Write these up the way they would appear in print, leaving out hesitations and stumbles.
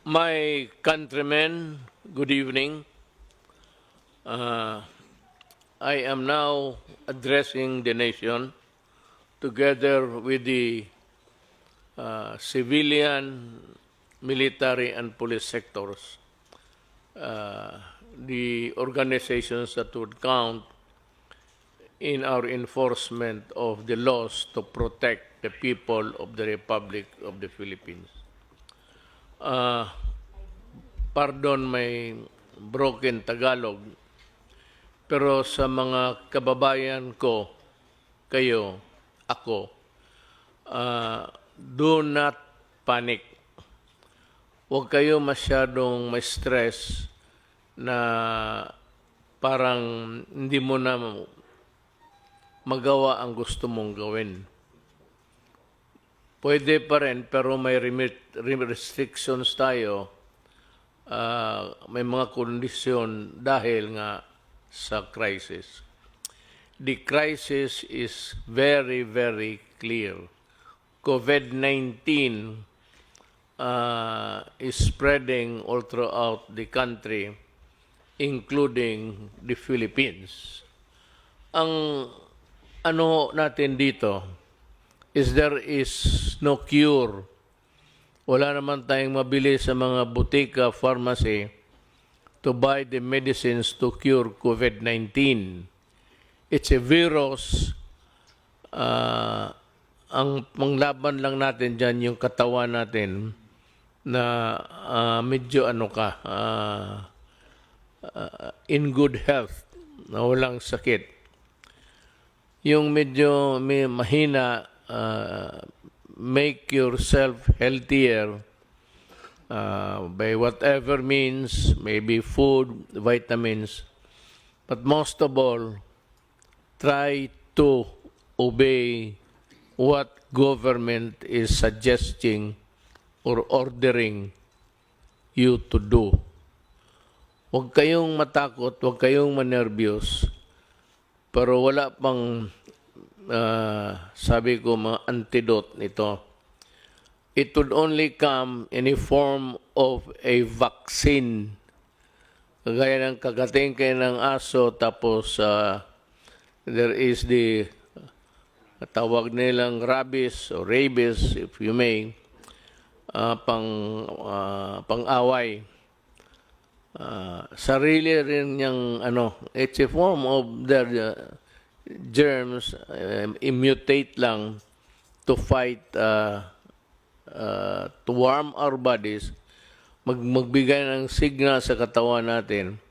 My countrymen, good evening. I am now addressing the nation together with the civilian, military, and police sectors, the organizations that would count in our enforcement of the laws to protect the people of the Republic of the Philippines. Pardon my broken Tagalog, pero sa mga kababayan ko, kayo, ako, do not panic. Huwag kayo masyadong ma-stress na parang hindi mo na magawa ang gusto mong gawin. Pwede pa rin, pero may restrictions tayo. May mga kondisyon dahil nga sa crisis. The crisis is very, very clear. COVID-19 is spreading all throughout the country, including the Philippines. Ang ano natin dito is there is no cure. Wala naman tayong mabili sa mga butika, pharmacy to buy the medicines to cure COVID-19. It's a virus. Ang panglaban lang natin dyan yung katawan natin na medyo in good health, na walang sakit. Yung medyo mahina, make yourself healthier by whatever means, maybe food, vitamins, but most of all, try to obey what government is suggesting or ordering you to do. Huwag kayong matakot, huwag kayong manervyos, pero wala pang sabi ko mga antidote nito. It would only come in a form of a vaccine. Kagaya ng kagating kayo ng aso, tapos there is the tawag nilang rabies or rabies, if you may, pang-away. Sarili rin niyang it's a form of their germs, mutate lang to fight, to warm our bodies, magbigay ng signal sa katawan natin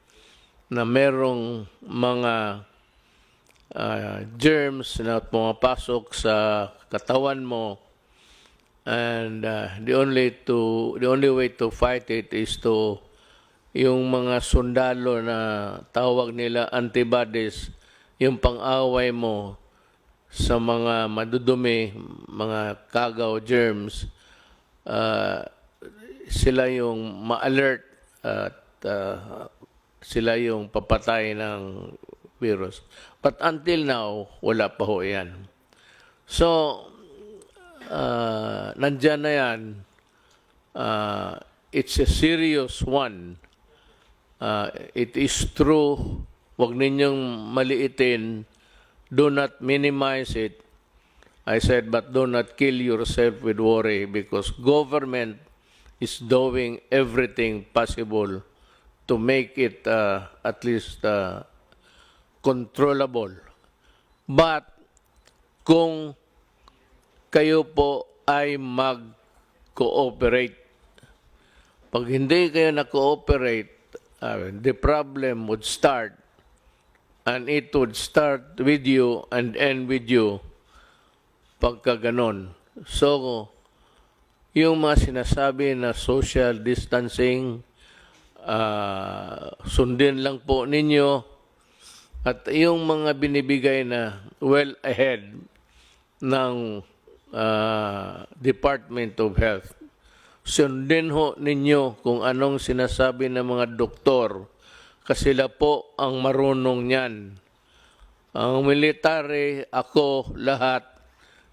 na merong mga germs na pumapasok sa katawan mo, and the only way to fight it is to yung mga sundalo na tawag nila antibodies, yung pang-away mo sa mga madudumi, mga kagaw, germs, sila yung ma-alert at sila yung papatay ng virus. But until now, wala pa ho yan. So, nandyan na yan. It's a serious one. It is true. Huwag ninyong maliitin. Do not minimize it. I said, but do not kill yourself with worry, because government is doing everything possible to make it at least controllable. But kung kayo po ay mag-cooperate, pag hindi kayo na-cooperate, the problem would start, and it would start with you and end with you pagka ganon. So, yung mga sinasabi na social distancing, sundin lang po ninyo, at yung mga binibigay na well ahead ng Department of Health, sundin ho ninyo kung anong sinasabi ng mga doktor, kasi sila po ang marunong niyan. Ang military, ako, lahat,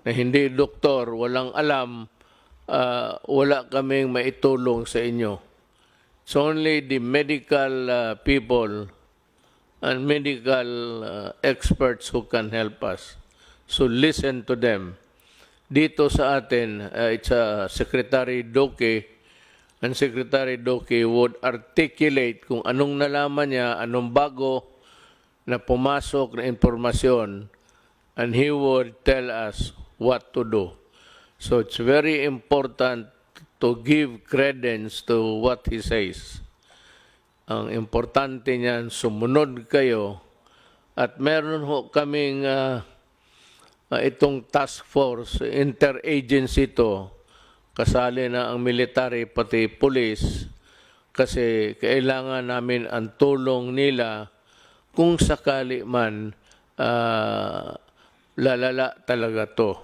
na hindi doktor, walang alam, wala kaming maitulong sa inyo. It's only the medical people and medical experts who can help us. So listen to them. Dito sa atin, it's Secretary Doke, and Secretary Doke would articulate kung anong nalaman niya, anong bago na pumasok na impormasyon, and he would tell us what to do. So it's very important to give credence to what he says. Ang importante niyan, sumunod kayo, at meron ho kaming itong task force, interagency to, kasali na ang military pati police, kasi kailangan namin ang tulong nila kung sakali man lalala talaga to.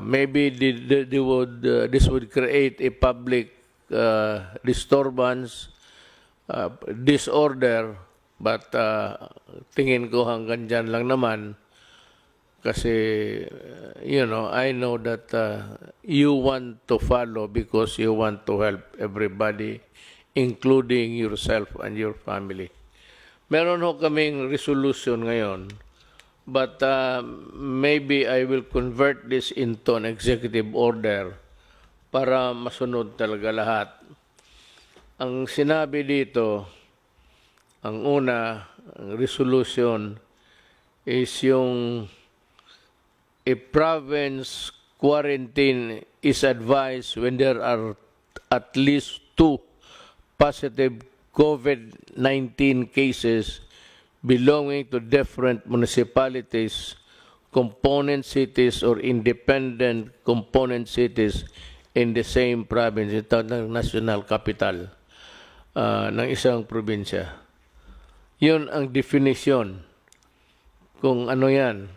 Maybe this would create a public disturbance, disorder, but tingin ko hanggang dyan lang naman. Kasi, I know that you want to follow because you want to help everybody, including yourself and your family. Meron ho kaming resolution ngayon, but maybe I will convert this into an executive order para masunod talaga lahat. Ang sinabi dito, ang una, ang resolution, is yung a province quarantine is advised when there are at least 2 positive COVID-19 cases belonging to different municipalities, component cities, or independent component cities in the same province. Ito ng national capital ng isang probinsya. Yun ang definition kung ano yan.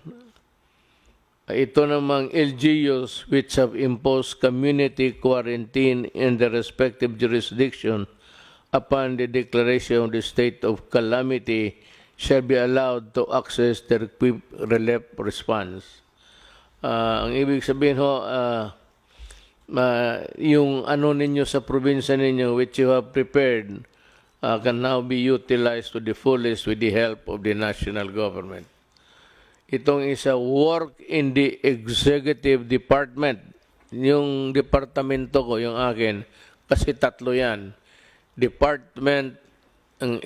Ito namang LGUs which have imposed community quarantine in the respective jurisdiction upon the declaration of the state of calamity shall be allowed to access the equipped relief response. Ang ibig sabihin ho, yung ano ninyo sa probinsya ninyo which you have prepared can now be utilized to the fullest with the help of the national government. Itong isa, work in the executive department. Yung departamento ko, yung akin, kasi 3 yan. Department, ang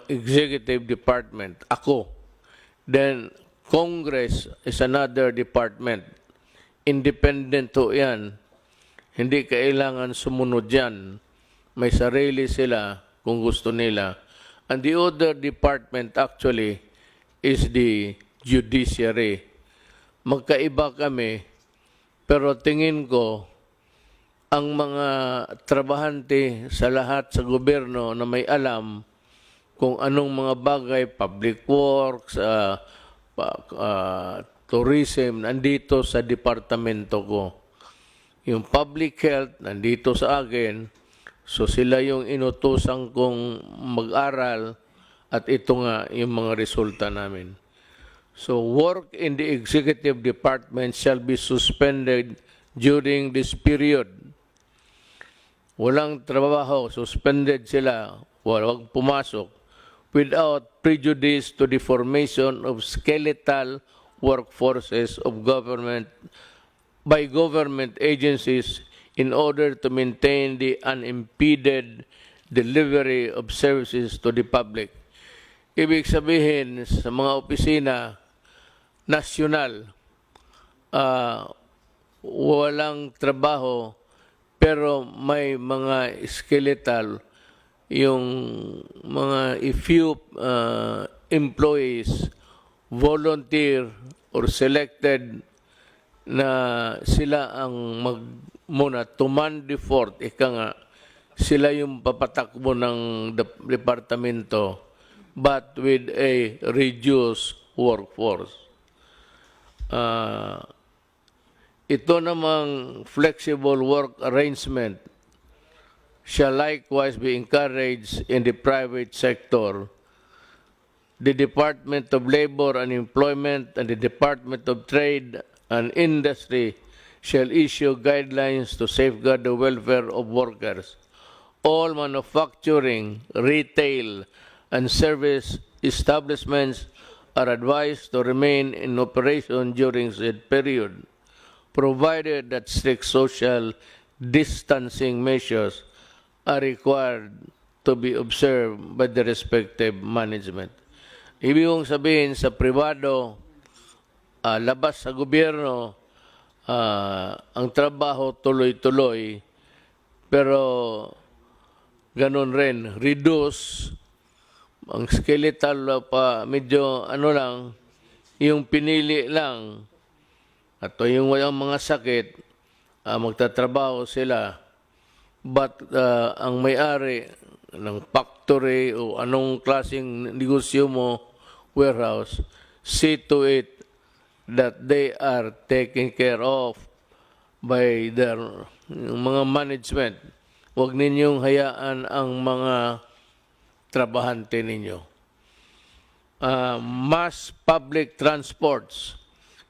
executive department, ako. Then, Congress is another department. Independent to yan. Hindi kailangan sumunod yan. May sarili sila kung gusto nila. And the other department actually is the judiciary. Magkaiba kami, pero tingin ko, ang mga trabahante sa lahat sa gobyerno na may alam kung anong mga bagay, public works, tourism, nandito sa departamento ko. Yung public health, nandito sa akin, so sila yung inutusan kong mag-aral, at ito nga yung mga resulta namin. So work in the executive department shall be suspended during this period. Walang trabaho, suspended sila, walang pumasok, without prejudice to the formation of skeletal workforces of government by government agencies in order to maintain the unimpeded delivery of services to the public. Ibig sabihin, sa mga opisina, nasyonal, walang trabaho, pero may mga skeletal, yung mga few employees, volunteer or selected na sila ang muna command the fort, ika nga, sila yung papatakbo ng departamento, but with a reduced workforce. Ito namang flexible work arrangement shall likewise be encouraged in the private sector. The Department of Labor and Employment and the Department of Trade and Industry shall issue guidelines to safeguard the welfare of workers. all manufacturing, retail, and service establishments are advised to remain in operation during said period, provided that strict social distancing measures are required to be observed by the respective management. Ibig kong sabihin sa pribado, labas sa gobyerno, ang trabaho tuloy-tuloy, pero ganun rin, reduce, ang skeletal pa medyo ano lang, yung pinili lang, at yung walang mga sakit, magtatrabaho sila. But ang may-ari ng factory o anong klaseng negosyo mo, warehouse, see to it that they are taken care of by their mga management. Huwag ninyong hayaan ang mga trabahante ninyo. Mass public transports,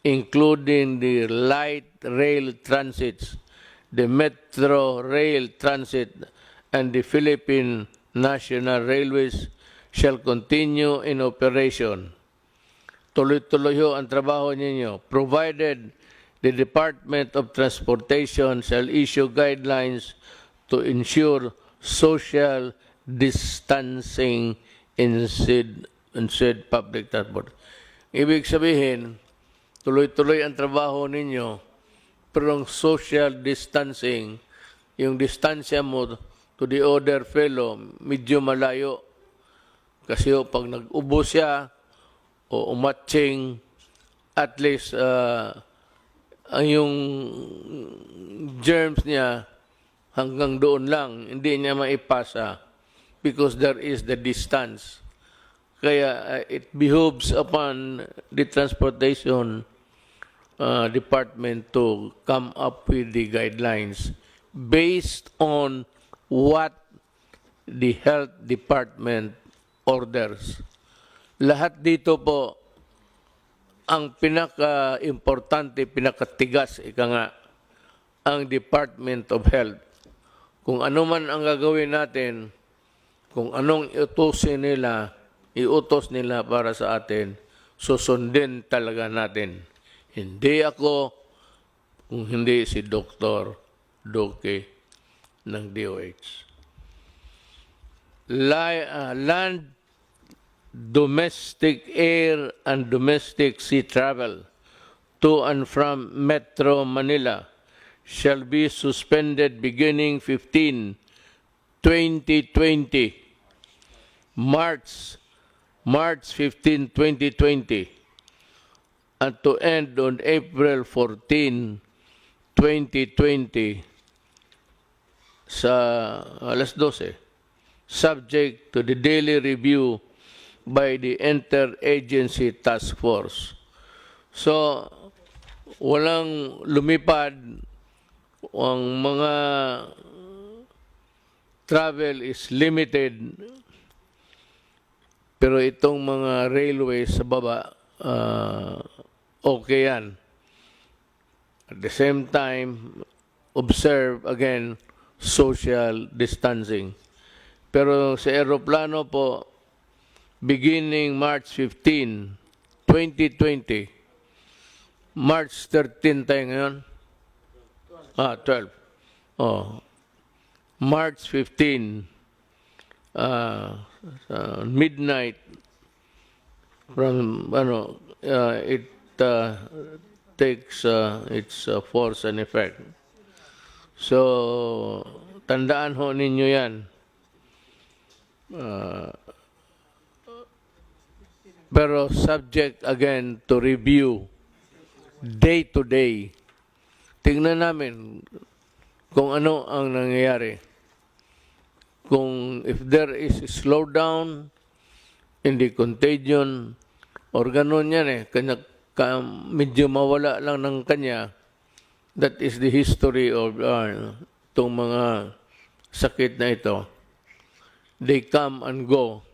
including the light rail transits, the metro rail transit, and the Philippine National Railways shall continue in operation. Tuloy-tuloy ho ang trabaho ninyo, provided the Department of Transportation shall issue guidelines to ensure social distancing in said public transport. Ibig sabihin, tuloy-tuloy ang trabaho ninyo, pero ang social distancing, yung distansya mo to the other fellow, medyo malayo. Kasi pag nag-ubo siya o umatching, at least yung germs niya hanggang doon lang, hindi niya maipasa because there is the distance. Kaya it behooves upon the transportation department to come up with the guidelines based on what the health department orders. Lahat dito po, ang pinaka-importante, pinakatigas, ika nga, ang Department of Health. Kung ano man ang gagawin natin, kung anong iutos nila para sa atin, susundin talaga natin. Hindi ako, kung hindi si Dr. Doke ng DOH. Land, domestic air, and domestic sea travel to and from Metro Manila shall be suspended beginning 15/2020, March 15, 2020, and to end on April 14, 2020 sa alas 12, subject to the daily review by the Interagency Task Force. So, walang lumipad, ang mga travel is limited, pero itong mga railways sa baba, okay yan. At the same time, observe again social distancing. Pero sa aeroplano po, beginning March 15, 2020, March 13 tayo ngayon? 12. March 15, midnight, from, it takes its force and effect. So, tandaan ho ninyo yan. Pero subject again to review day to day. Tingnan namin kung ano ang nangyayari. Kung if there is a slowdown in the contagion or ganun yan medyo mawala lang ng kanya, that is the history of itong mga sakit na ito. They come and go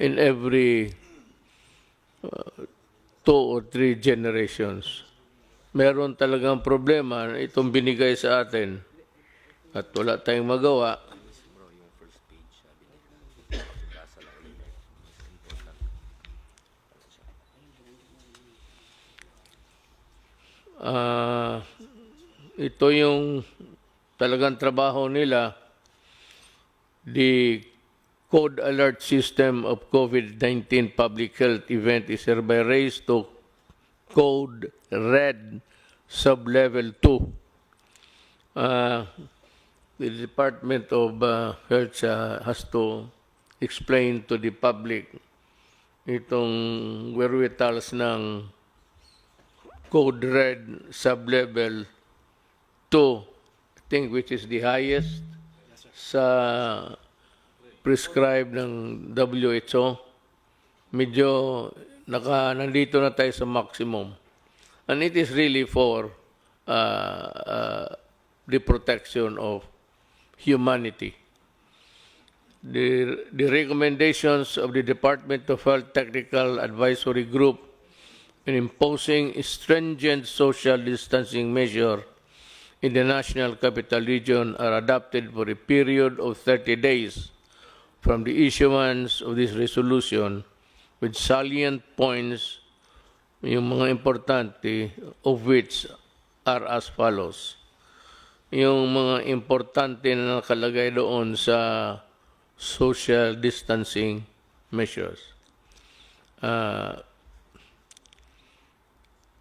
in every 2 or 3 generations. Meron talagang problema itong binigay sa atin at wala tayong magawa, ito yung talagang trabaho nila. The Code Alert System of COVID-19 Public Health Event is hereby raised to Code Red Sublevel 2. The Department of Health has to explain to the public itong wherewithals ng Code Red Sublevel 2, I think, which is the highest sa prescribed ng WHO. Medyo nandito na tayo sa maximum. And it is really for the protection of humanity. The recommendations of the Department of Health Technical Advisory Group in imposing stringent social distancing measure in the National Capital Region are adopted for a period of 30 days from the issuance of this resolution, with salient points, yung mga importante, of which are as follows. Yung mga importante na nakalagay doon sa social distancing measures.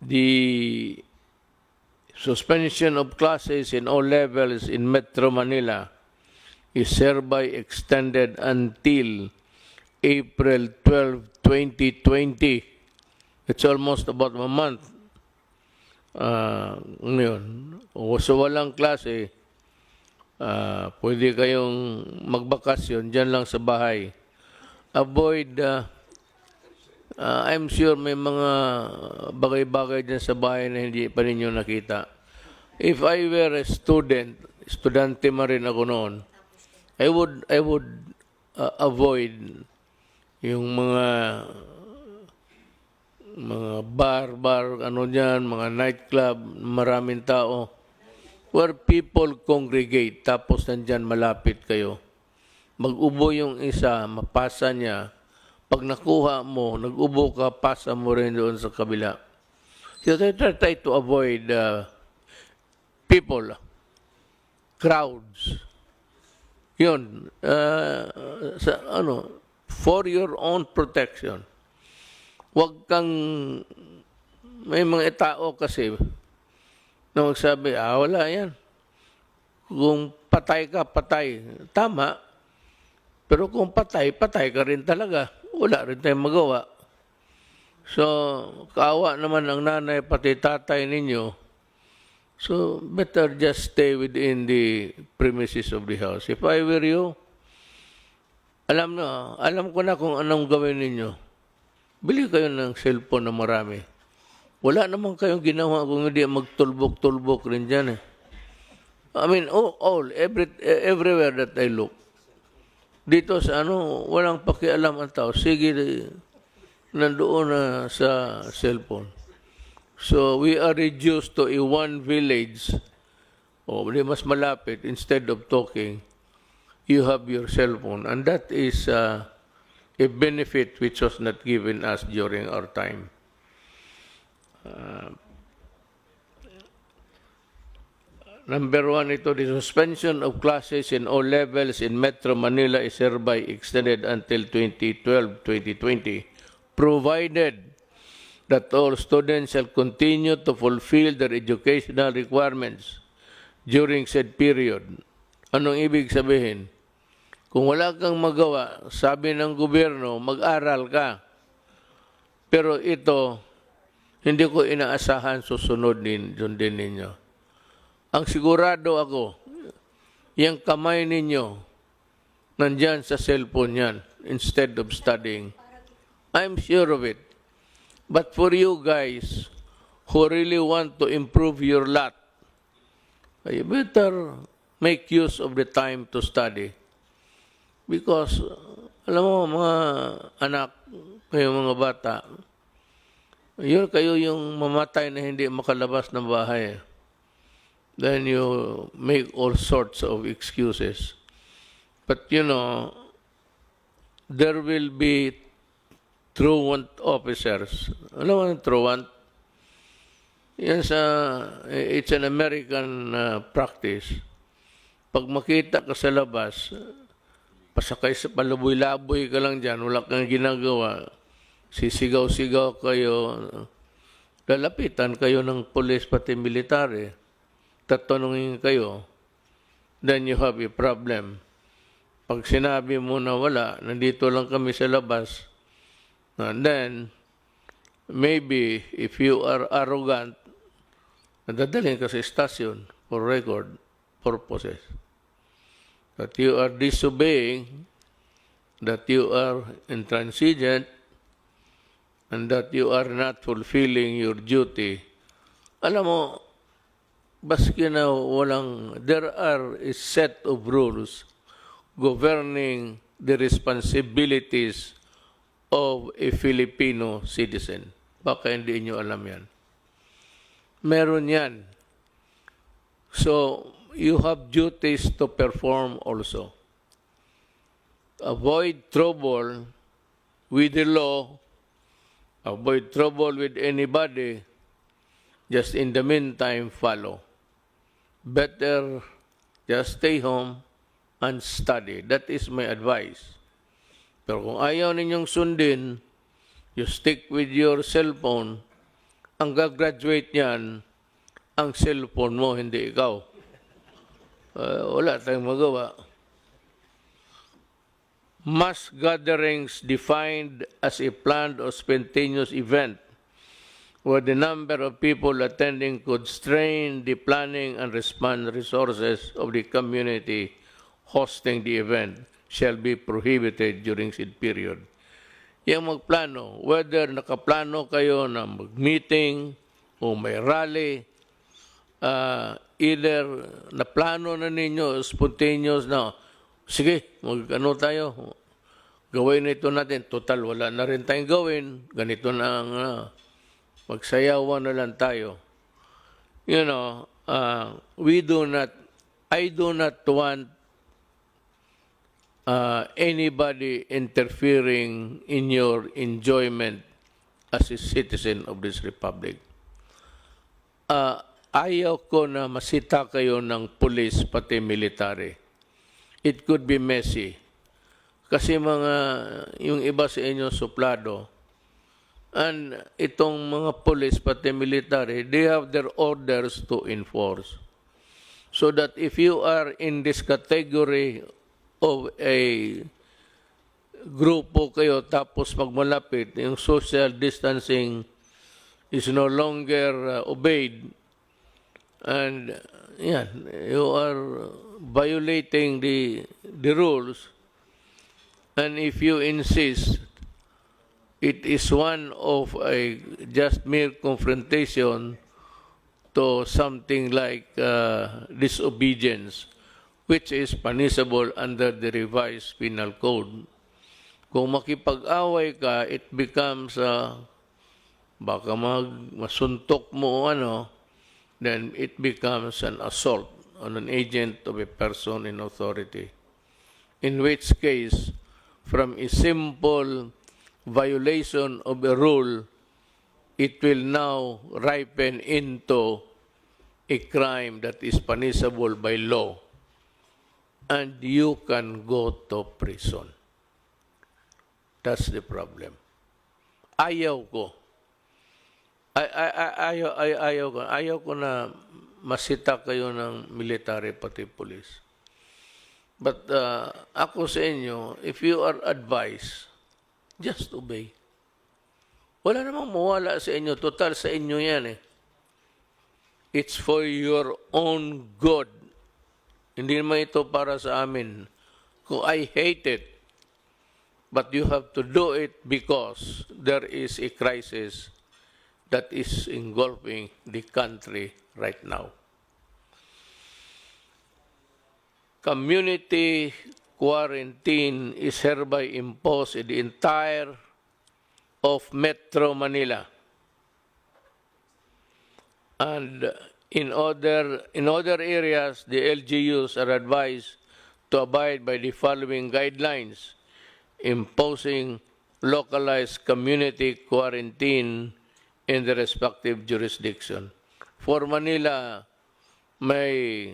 The suspension of classes in all levels in Metro Manila is hereby extended until April 12, 2020. It's almost about a month. Ngayon, so walang klase, pwede kayong magbakasyon dyan lang sa bahay. Avoid, I'm sure may mga bagay-bagay dyan sa bahay na hindi pa ninyo nakita. If I were a student, estudyante man rin ako noon, I would avoid yung mga bar, ano dyan, mga nightclub, maraming tao, where people congregate, tapos nandyan malapit kayo. Mag-ubo yung isa, mapasa niya. Pag nakuha mo, nag-ubo ka, pasa mo rin doon sa kabila. So try to avoid people, crowds. Yun, for your own protection. Huwag kang, may mga tao kasi na magsabi, wala yan. Kung patay ka, patay. Tama. Pero kung patay ka rin talaga. Wala rin tayong magawa. So, kaawa naman ang nanay pati tatay ninyo. So, better just stay within the premises of the house. If I were you, alam ko na kung anong gawin ninyo. Bili kayo ng cellphone na marami. Wala naman kayong ginawa kung hindi magtulbok-tulbok rin dyan. I mean, everywhere that I look. Dito sa walang pakialam ang tao. Sige, nandoon na sa cellphone. So, we are reduced to one village. Di mas malapit. Instead of talking, you have your cellphone. And that is a benefit which was not given us during our time. Number 1, ito, the suspension of classes in all levels in Metro Manila is hereby extended until 2012-2020, provided that all students shall continue to fulfill their educational requirements during said period. Anong ibig sabihin? Kung wala kang magawa, sabi ng gobyerno, mag-aral ka. Pero ito, hindi ko inaasahan susunod din ninyo. Ang sigurado ako, yung kamay ninyo, nandyan sa cellphone yan, instead of studying. I'm sure of it. But for you guys who really want to improve your lot, you better make use of the time to study. Because, alam mo, mga anak, kayo mga bata, kayo yung mamatay na hindi makalabas ng bahay. then you make all sorts of excuses. But you know, there will be truant officers. Ano ang truant? Yan it's an American practice. Pag makita ka sa labas, pasakay sa palaboy-laboy ka lang dyan, wala kang ginagawa, sisigaw-sigaw kayo, lalapitan kayo ng pulis pati military, tatanungin kayo, then you have a problem. Pag sinabi mo na wala, nandito lang kami sa labas, and then, maybe, if you are arrogant, nadadalhin ka sa station for record purposes. That you are disobeying, that you are intransigent, and that you are not fulfilling your duty. Alam mo, baski na there are a set of rules governing the responsibilities of a Filipino citizen. Baka hindi nyo alam yan. Meron yan. So, you have duties to perform also. Avoid trouble with the law, avoid trouble with anybody, just in the meantime, follow. Better just stay home and study. That is my advice. Pero kung ayaw ninyong sundin, you stick with your cellphone, ang gagraduate niyan, ang cellphone mo, hindi ikaw. Wala tayong magawa. Mass gatherings defined as a planned or spontaneous event where the number of people attending could strain the planning and response resources of the community hosting the event shall be prohibited during said period. Yung magplano, whether nakaplano kayo na mag-meeting o may rally, either naplano na ninyo, spontaneous na, sige, mag-ano tayo, gawin ito natin, total, wala na rin tayong gawin, ganito na ang, magsayawan na lang tayo. You know, I do not want anybody interfering in your enjoyment as a citizen of this republic. Ayaw ko na masita kayo ng police pati military. It could be messy. Kasi yung iba sa inyo suplado. And itong mga police pati military, they have their orders to enforce. So that if you are in this category of a grupo kayo tapos magmalapit, yung social distancing is no longer obeyed, and yeah, you are violating the rules, and if you insist, it is one of a just mere confrontation to something like disobedience, which is punishable under the revised penal code. Kung makipag-away ka, it becomes baka masuntok mo then it becomes an assault on an agent of a person in authority. In which case, from a simple violation of a rule, it will now ripen into a crime that is punishable by law. And you can go to prison. That's the problem. Ayaw ko. Ayaw ko na masita kayo ng military pati police. But ako sa inyo, if you are advised, just obey. Wala namang mawala sa inyo. Total sa inyo yan eh. It's for your own good. Hindi naman ito para sa amin. Kung I hate it, but you have to do it because there is a crisis that is engulfing the country right now. Community quarantine is hereby imposed in the entire of Metro Manila. And In other areas, the LGUs are advised to abide by the following guidelines, imposing localized community quarantine in the respective jurisdiction. For Manila, may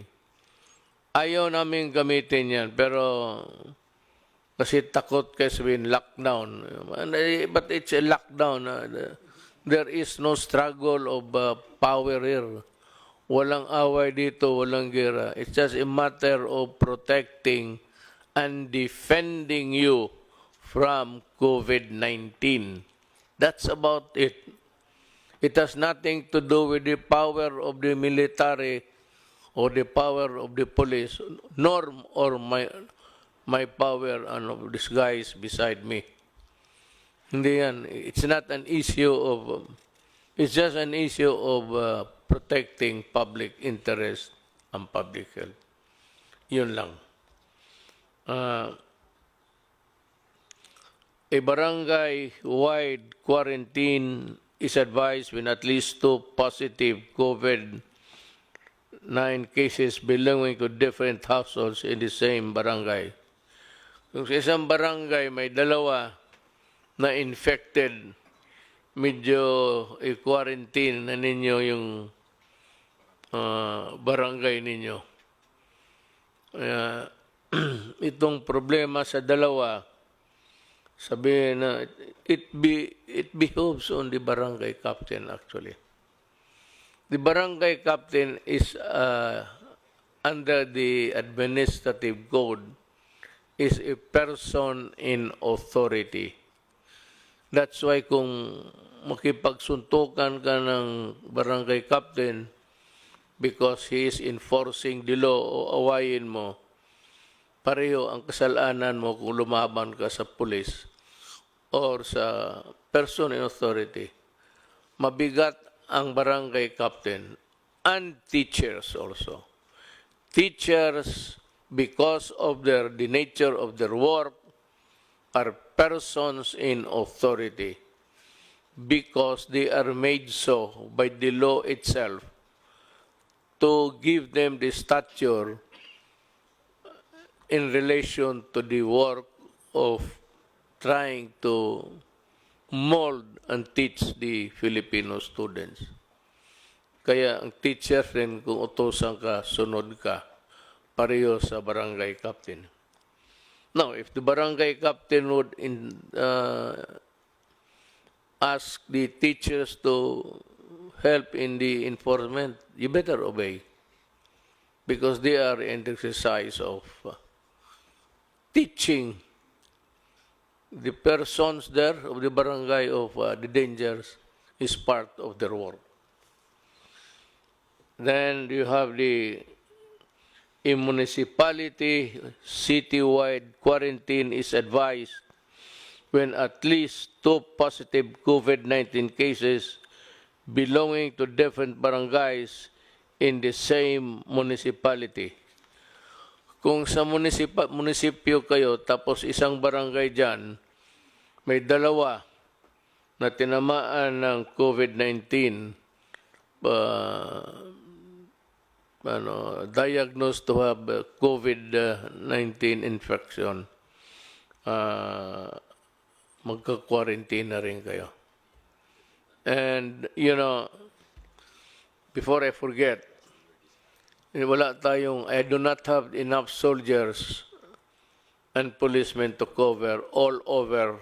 ayaw namin gamitin yan, pero kasi takot kayo sabihin lockdown. But it's a lockdown. There is no struggle of power here. Walang away dito, walang gera. It's just a matter of protecting and defending you from COVID-19. That's about it. It has nothing to do with the power of the military or the power of the police, nor or my power and of these guys beside me. Hindi yan. It's not an issue of, it's just an issue of protecting public interest and public health. Yun lang. A barangay-wide quarantine is advised when at least 2 positive COVID-19 cases belonging to different households in the same barangay. Kung sa isang barangay may 2 na infected, medyo i-quarantine na ninyo yung barangay ninyo. Itong problema sa 2, sabihin na it behoves on the barangay captain actually. The barangay captain is under the administrative code is a person in authority. That's why kung makipagsuntukan ka ng barangay captain because he is enforcing the law o awayin mo, pareho ang kasalanan mo kung lumaban ka sa police or sa person in authority. Mabigat ang barangay captain and teachers also. Teachers, because of the nature of their work, are persons in authority because they are made so by the law itself to give them the stature in relation to the work of trying to mold and teach the Filipino students. Kaya ang teacher rin, kung utosan ka, sunod ka, pareho sa barangay captain. Now, if the barangay captain would ask the teachers to help in the enforcement, you better obey because they are in the exercise of teaching the persons there of the barangay of the dangers is part of their work. Then you have a municipality citywide quarantine is advised when at least 2 positive COVID-19 cases belonging to different barangays in the same municipality. Kung sa munisipyo kayo, tapos isang barangay dyan, may 2 na tinamaan ng COVID-19, diagnosed to have COVID-19 infection, magka-quarantine na rin kayo. And, before I forget, I do not have enough soldiers and policemen to cover all over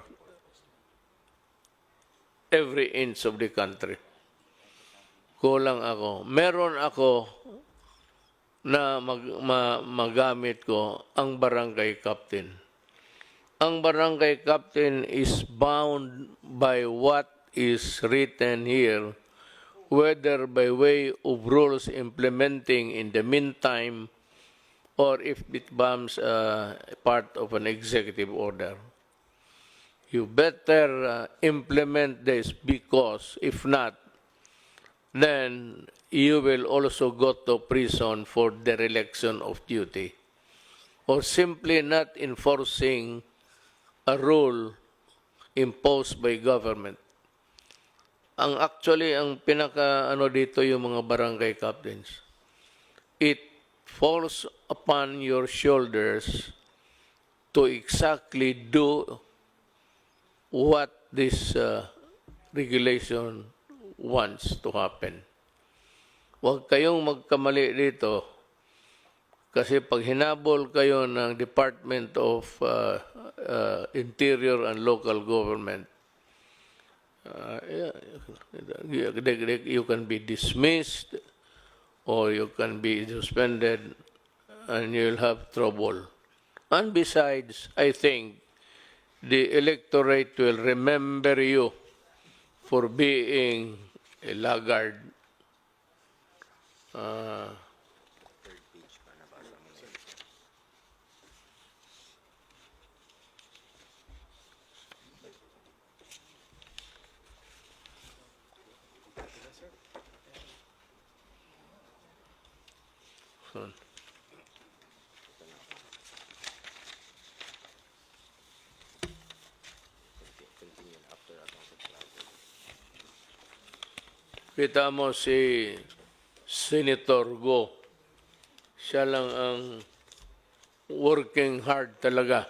every inch of the country. Kulang ako. Meron ako na magamit ko ang barangay captain. Ang barangay captain is bound by what is written here, whether by way of rules implementing in the meantime or if it becomes part of an executive order. You better implement this because if not, then you will also go to prison for dereliction of duty or simply not enforcing a rule imposed by government. ang pinaka ano dito yung mga barangay captains. It falls upon your shoulders to exactly do what this regulation wants to happen. Huwag kayong magkamali dito kasi pag hinabol kayo ng Department of Interior and Local Government, you can be dismissed or you can be suspended and you'll have trouble. And besides, I think the electorate will remember you for being a laggard. Kita mo si Senator Go, siya lang ang working hard talaga.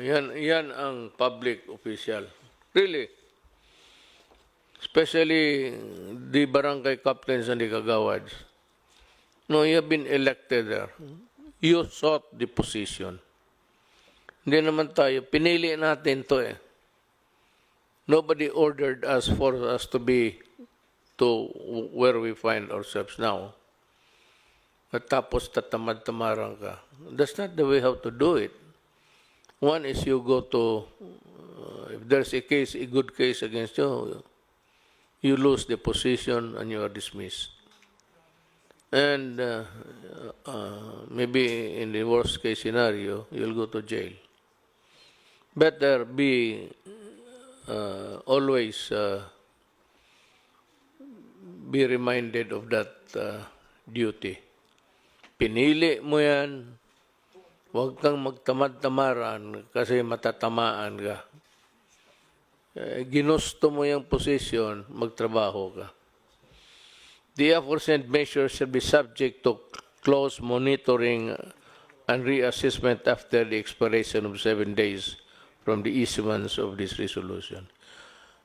Yan ang public official. Really. Especially the barangay captains and the kagawads. No, you have been elected there. You sought the position. Hindi naman tayo. Pinili natin to eh. Nobody ordered us for us to be to where we find ourselves now. At tapos tatamad-tamaran ka. That's not the way how to do it. One is you go to, if there's a case, a good case against you, you lose the position and you are dismissed. And maybe in the worst case scenario, you'll go to jail. Better be always be reminded of that duty. Pinili mo yan, huwag kang magtamad-tamaran kasi matatamaan ka. Ginusto mo yung position, magtrabaho ka. The aforesaid measures shall be subject to close monitoring and reassessment after the expiration of 7 days from the issuance of this resolution.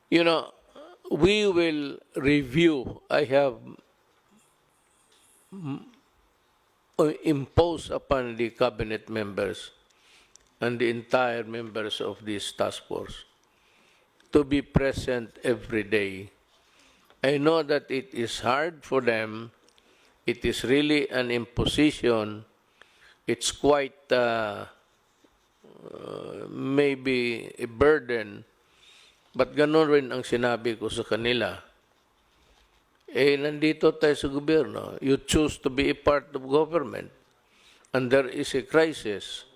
You know, we will review. I have imposed upon the cabinet members and the entire members of this task force to be present every day. I know that it is hard for them. It is really an imposition. It's quite maybe a burden, but ganun rin ang sinabi ko sa kanila. Nandito tayo sa gobyerno. You choose to be a part of government, and there is a crisis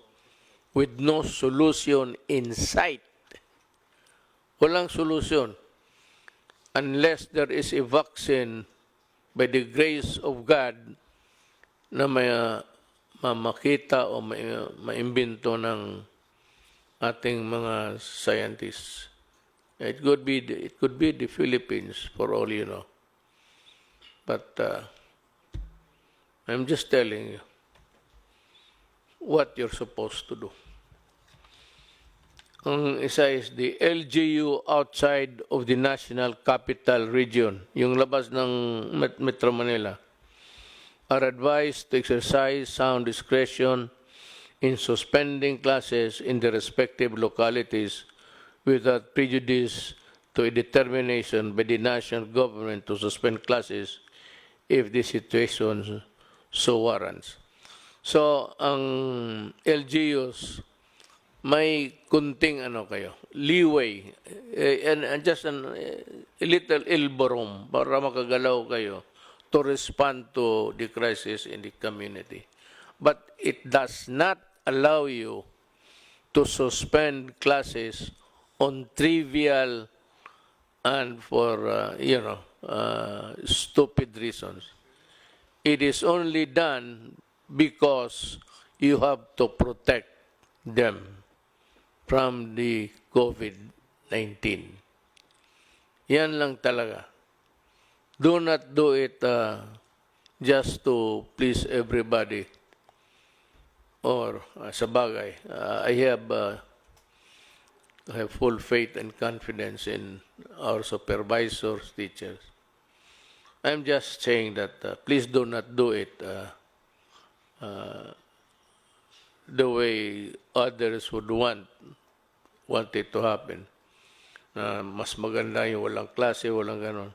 with no solution in sight. Walang solution unless there is a vaccine by the grace of God na may makita o maimbento ng ating mga scientists. It could be the Philippines for all you know. But I'm just telling you what you're supposed to do. Ang isa is the LGU outside of the National Capital Region, yung labas ng Metro Manila, are advised to exercise sound discretion in suspending classes in the respective localities without prejudice to a determination by the national government to suspend classes if the situation so warrants. So, ang LGUs, may kunting leeway, and just a little elbow room para makagalaw kayo to respond to the crisis in the community. But it does not allow you to suspend classes on trivial and for, stupid reasons. It is only done because you have to protect them from the COVID-19. Yan lang talaga. Do not do it just to please everybody. Or sa bagay, I have full faith and confidence in our supervisors, teachers. I'm just saying that please do not do it the way others would want it to happen. Mas maganda yung walang klase, walang ganon.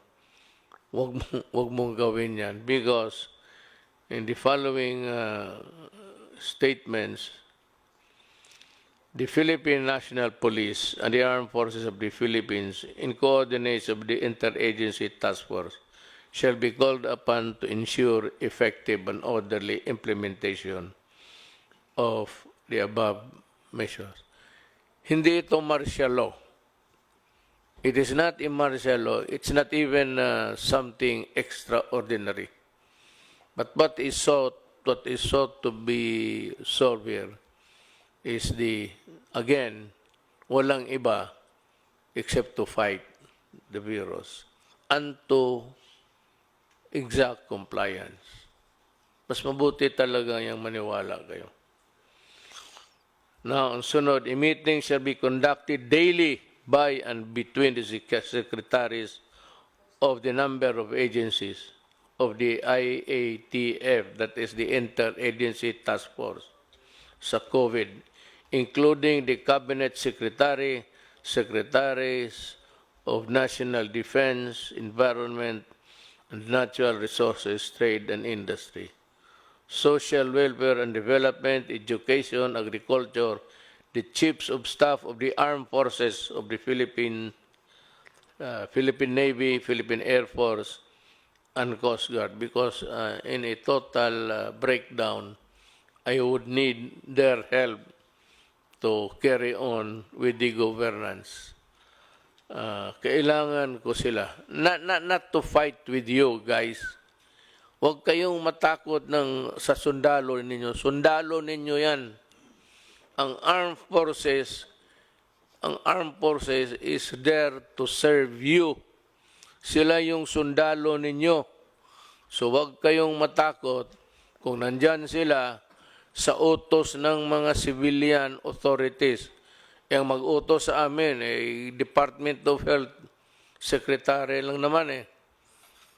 Wag mong gawin yan because in the following statements, the Philippine National Police and the Armed Forces of the Philippines, in coordination with the Interagency Task Force, shall be called upon to ensure effective and orderly implementation of the above measures. Hindi ito martial law. It is not a martial law. It's not even something extraordinary. But what is sought to be solved here is again, walang iba except to fight the virus and to exact compliance. Mas mabuti talaga yung maniwala kayo. Now, ang sunod, a meeting shall be conducted daily by and between the secretaries of the number of agencies of the IATF, that is the Interagency Task Force, sa COVID, including the Cabinet Secretary, Secretaries of National Defense, Environment, and Natural Resources, Trade and Industry, Social Welfare and Development, Education, Agriculture, the Chiefs of Staff of the Armed Forces of the Philippine Navy, Philippine Air Force, and Coast Guard, because in a total breakdown, I would need their help to carry on with the governance. Kailangan ko sila. Not to fight with you guys. Huwag kayong matakot sa sundalo ninyo. Sundalo ninyo yan. Ang armed forces is there to serve you. Sila yung sundalo ninyo. So huwag kayong matakot kung nandyan sila sa utos ng mga civilian authorities. Yung mag-utos sa amin, Department of Health Secretary lang naman eh.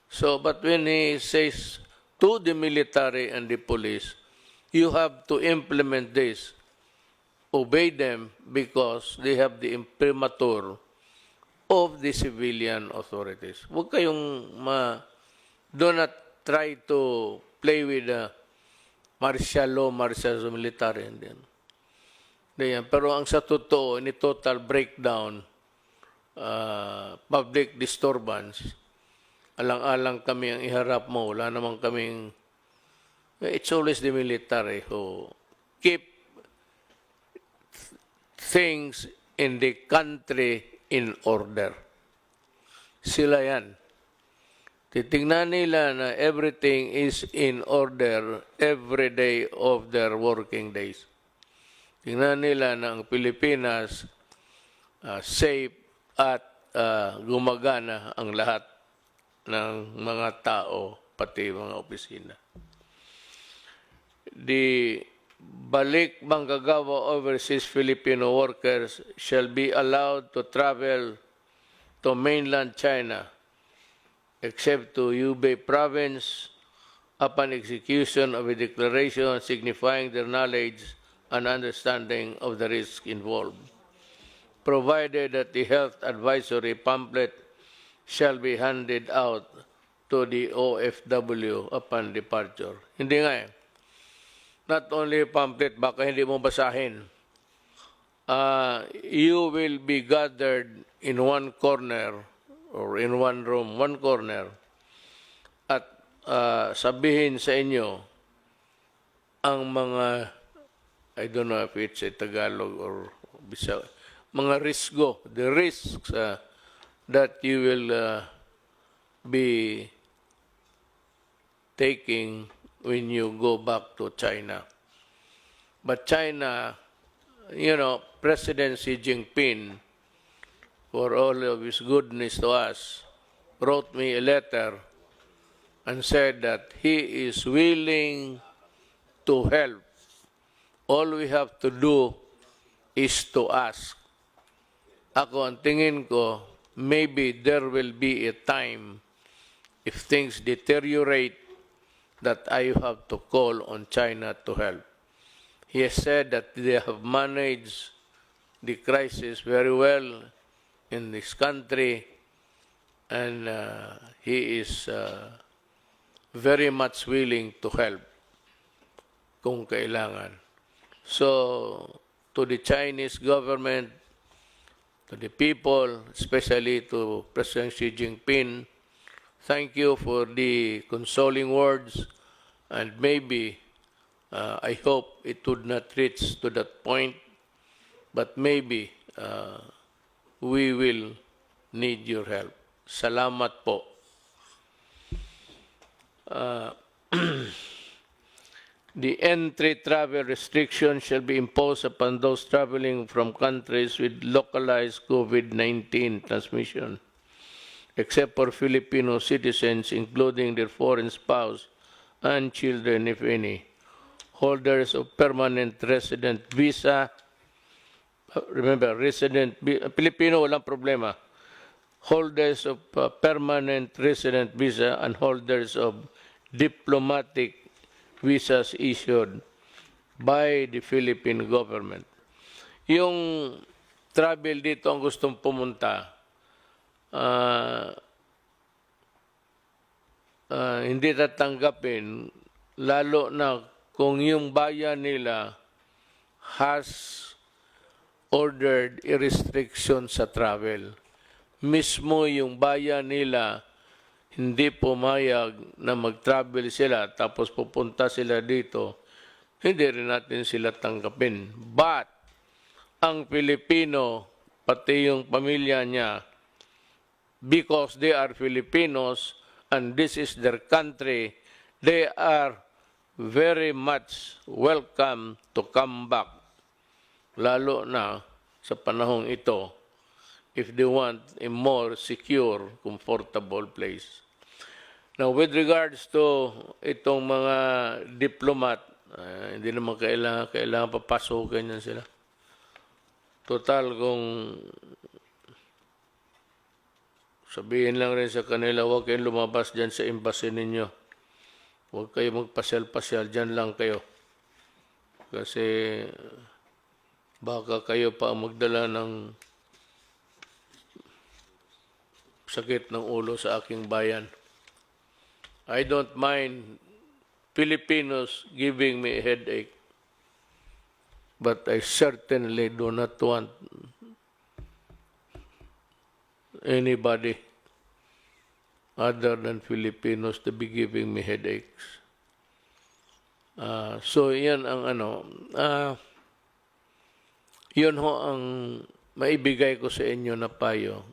So, but when he says to the military and the police, you have to implement this. Obey them because they have the imprimatur of the civilian authorities. Huwag kayong do not try to play with martial law, martial military. Pero ang sa totoo, ni total breakdown, public disturbance, alang-alang kami ang iharap mo. Wala naman kaming, it's always the military who keep things in the country in order. Sila yan. Titingnan nila na everything is in order every day of their working days. Tingnan nila na ang Pilipinas safe at gumagana ang lahat ng mga tao, pati mga opisina. The balik manggagawa overseas Filipino workers shall be allowed to travel to mainland China except to Hubei province upon execution of a declaration signifying their knowledge and understanding of the risk involved, provided that the health advisory pamphlet shall be handed out to the OFW upon departure. Hindi nga eh. Not only pamphlet, baka hindi mo basahin. You will be gathered in one corner or in one room, one corner, at sabihin sa inyo ang mga, I don't know if it's a Tagalog or Bisaya, mga risgo, the risks that you will be taking when you go back to China. But China, you know, President Xi Jinping, for all of his goodness to us, wrote me a letter and said that he is willing to help. All we have to do is to ask. Ako, ang tingin ko, maybe there will be a time if things deteriorate that I have to call on China to help. He has said that they have managed the crisis very well in this country, and he is very much willing to help kung kailangan. So, to the Chinese government, to the people, especially to President Xi Jinping, thank you for the consoling words, and maybe, I hope it would not reach to that point, but maybe we will need your help. Salamat po. The entry travel restriction shall be imposed upon those traveling from countries with localized COVID-19 transmission, except for Filipino citizens, including their foreign spouse and children, if any. Holders of permanent resident visa, remember, Filipino, walang problema. Holders of permanent resident visa and holders of diplomatic visas issued by the Philippine government. Yung travel dito ang gustong pumunta, hindi tatanggapin, lalo na kung yung bayan nila has ordered a restriction sa travel. Mismo yung bayan nila hindi pumayag na mag-travel sila tapos pupunta sila dito, hindi rin natin sila tanggapin. But, ang Pilipino, pati yung pamilya niya, because they are Filipinos and this is their country, they are very much welcome to come back. Lalo na sa panahong ito, if they want a more secure, comfortable place. Now, with regards to itong mga diplomat, hindi naman kailangan papasukin yan sila. Total, kung sabihin lang rin sa kanila, huwag kayong lumabas dyan sa embassy ninyo. Huwag kayo magpasyal-pasyal, dyan lang kayo. Kasi baka kayo pa ang magdala ng sakit ng ulo sa aking bayan. I don't mind Filipinos giving me a headache, but I certainly do not want anybody other than Filipinos to be giving me headaches. So yan ang yun ho ang maibigay ko sa inyo na payo.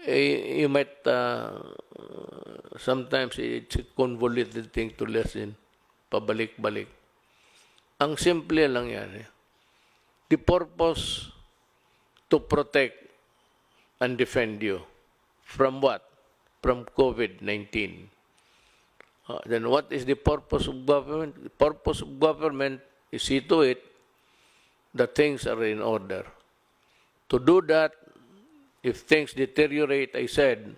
You might, sometimes it's a convoluted thing to listen, pabalik-balik. Ang simple lang yan. The purpose to protect and defend you. From what? From COVID-19. Then what is the purpose of government? The purpose of government is see to it that things are in order. To do that, if things deteriorate, I said,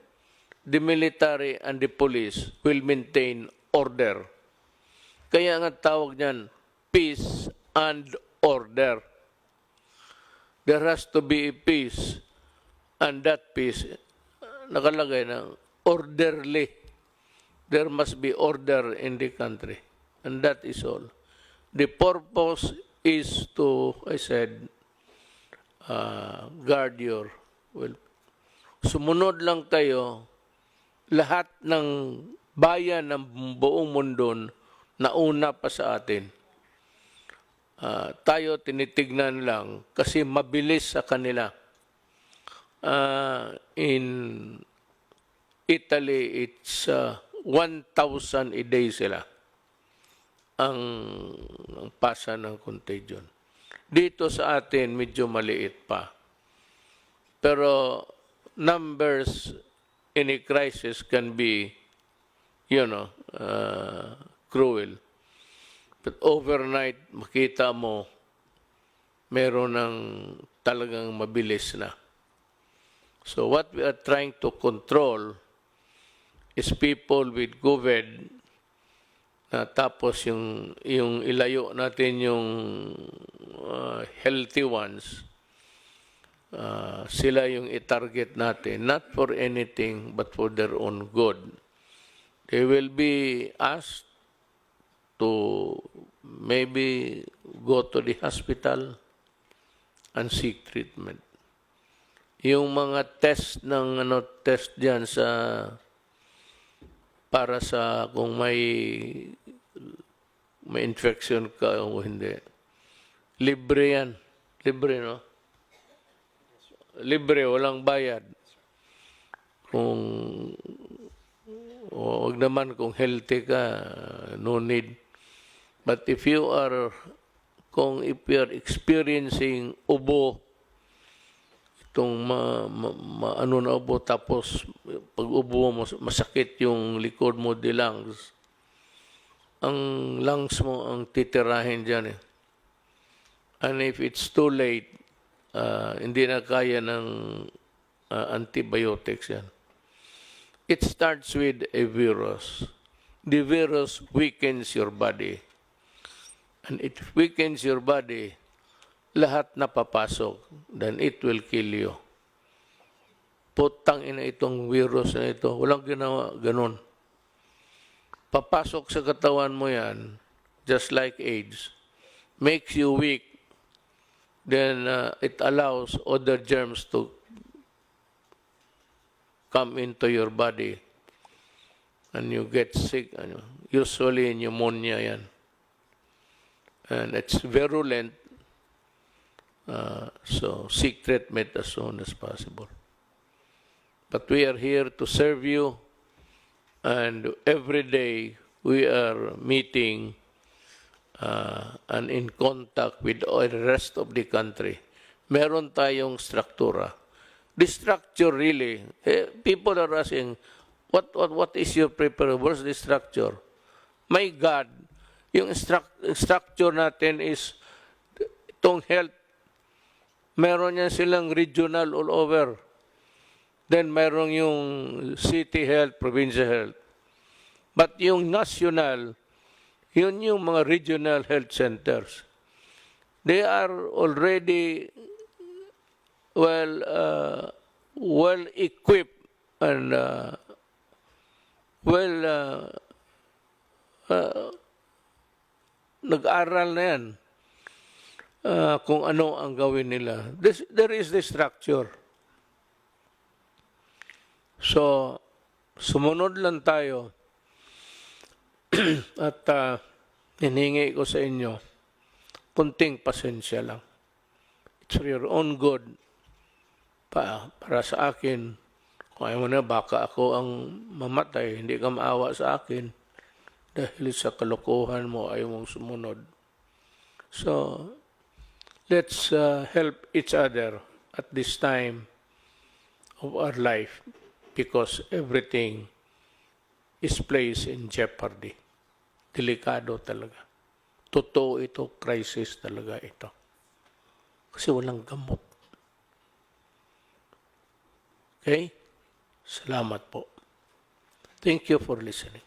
the military and the police will maintain order. Kaya nga tawag niyan, peace and order. There has to be a peace, and that peace, nakalagay na, orderly. There must be order in the country, and that is all. The purpose is to, I said, guard your sumunod lang kayo, lahat ng bayan ng buong mundo nauna pa sa atin. Tayo tinitignan lang kasi mabilis sa kanila. In Italy, it's 1,000 a day sila ang pasa ng contagion. Dito sa atin, medyo maliit pa. Pero numbers in a crisis can be, cruel. But overnight, makita mo, meron ng talagang mabilis na. So what we are trying to control is people with COVID na tapos yung ilayo natin yung healthy ones, sila yung i-target natin, not for anything but for their own good. They will be asked to maybe go to the hospital and seek treatment. Yung mga test ng test diyan sa para sa kung may infection ka o hindi. Libre yan. Libre, no? Libre, walang bayad. Wag naman kung healthy ka, no need. But if you are experiencing ubo, itong ano na ubo, tapos pag ubo mo, masakit yung likod mo, the lungs. Ang lungs mo ang titirahin dyan eh. And if it's too late, hindi na kaya ng antibiotics yan. It starts with a virus. The virus weakens your body. And it weakens your body, lahat na papasok, then it will kill you. Putang ina itong virus na ito, walang ginawa, ganun. Papasok sa katawan mo yan, just like AIDS, makes you weak, then it allows other germs to come into your body, and you get sick, usually pneumonia yan. And it's virulent, so seek treatment as soon as possible. But we are here to serve you, and every day we are meeting and in contact with the rest of the country. Meron tayong struktura. The structure really, people are asking, what is your preparation? What's the structure? My God, yung structure natin is itong health. Meron yan silang regional all over. Then meron yung city health, provincial health. But yung national, yun yung mga regional health centers. They are already well equipped and nag-aral na yan kung ano ang gawin nila. There is the structure. So, sumunod lang tayo at hiningi ko sa inyo, kunting pasensya lang. It's for your own good. Para sa akin, kung ayaw mo na, baka ako ang mamatay, hindi ka maawa sa akin dahil sa kalokohan mo, ayaw mong sumunod. So, let's help each other at this time of our life because everything is placed in jeopardy. Delikado talaga. Totoo ito, crisis talaga ito. Kasi walang gamot. Okay? Salamat po. Thank you for listening.